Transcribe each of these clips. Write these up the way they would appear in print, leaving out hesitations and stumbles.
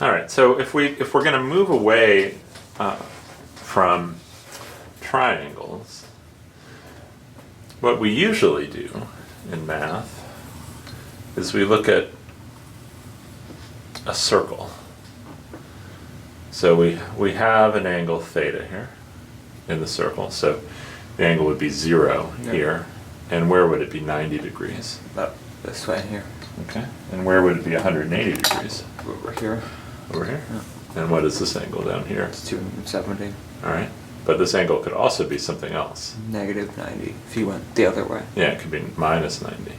All right, so if we're going to move away from triangles, what we usually do in math is we look at a circle. So we have an angle theta here in the circle. So the angle would be 0 here. And where would it be 90 degrees? About this way here. Okay. And where would it be 180 degrees? Over here. Over here? Yeah. And what is this angle down here? It's 270. All right. But this angle could also be something else. Negative 90 if you went the other way. Yeah, it could be minus 90.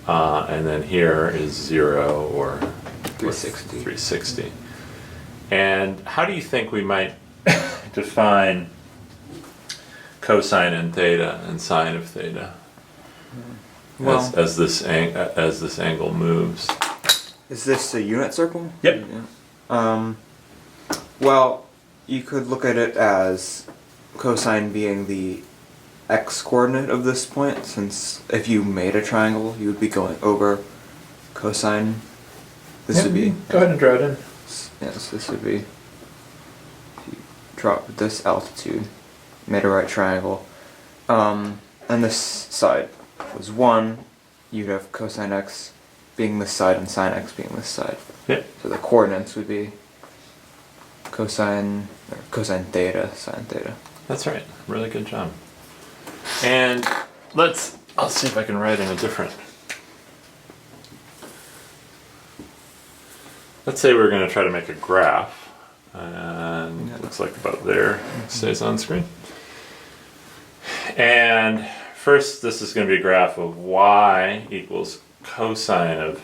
And then here is 0 or 360. 360. And how do you think we might define cosine and theta and sine of theta Well, as this angle moves? is this a unit circle? Yep. Yeah. Well, you could look at it as cosine being the x-coordinate of this point, since if you made a triangle, you would be going over cosine. This would be... Go ahead and draw it in. Yes, this would be... If you drop this altitude, made a right triangle, and this side was 1, you'd have cosine x being this side and sine x being this side. Yep. So the coordinates would be cosine theta, sine theta. That's right. Really good job. And I'll see if I can write in a different. Let's say we're going to try to make a graph, and it looks like about there. It stays on screen. And first, this is going to be a graph of y equals cosine of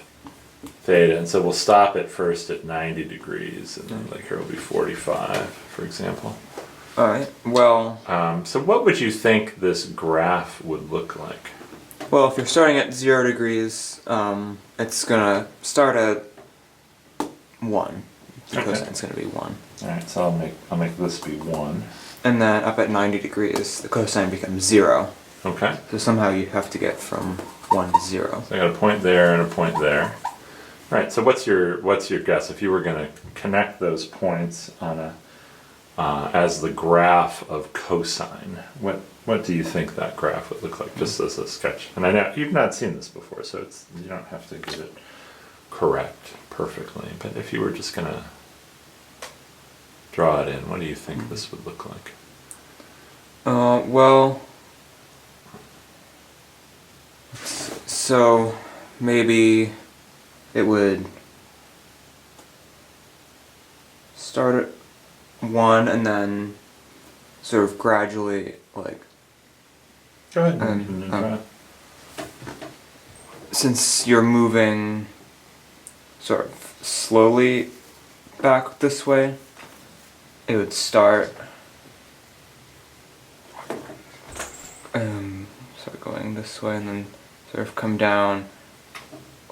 theta, and so we'll stop it first at 90 degrees, and then like here will be 45, for example. Alright, well... So what would you think this graph would look like? Well, if you're starting at 0 degrees, it's gonna start at 1. The cosine's gonna be 1. Alright, so I'll make this be 1. And then up at 90 degrees, the cosine becomes 0. Okay. So somehow you have to get from 1 to 0. So I got a point there and a point there. Right. So what's your guess if you were going to connect those points on a as the graph of cosine? What do you think that graph would look like, just as a sketch? And I know you've not seen this before, so you don't have to get it correct perfectly. But if you were just going to draw it in, what do you think this would look like? Well... So, maybe it would start at 1 and then sort of gradually, like... Go ahead and draw it. Since you're moving sort of slowly back this way, it would start sort of going this way and then sort of come down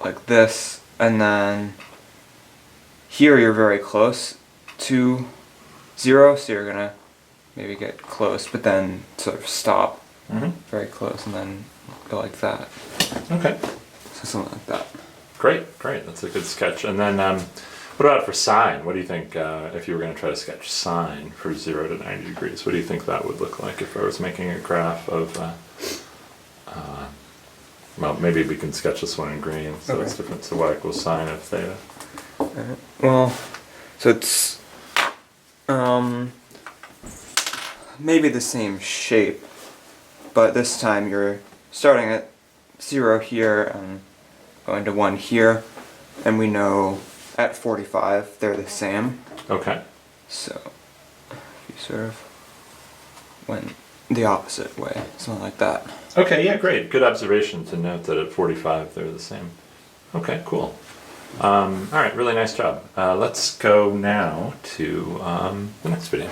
like this, and then here you're very close to 0, so you're gonna maybe get close, but then sort of stop very close and then go like that. Okay. So something like that. Great. That's a good sketch. And then what about for sine? What do you think if you were going to try to sketch sine for 0 to 90 degrees? What do you think that would look like if I was making a graph of... well, maybe we can sketch this one in green, so Okay. it's different. So y equals sine of theta. Well, so it's maybe the same shape, but this time you're starting at 0 here and going to 1 here, and we know at 45 they're the same. Okay. So if you sort of went the opposite way, something like that. Okay, yeah, great. Good observation to note that at 45 they're the same. Okay, cool. All right, really nice job. Let's go now to the next video.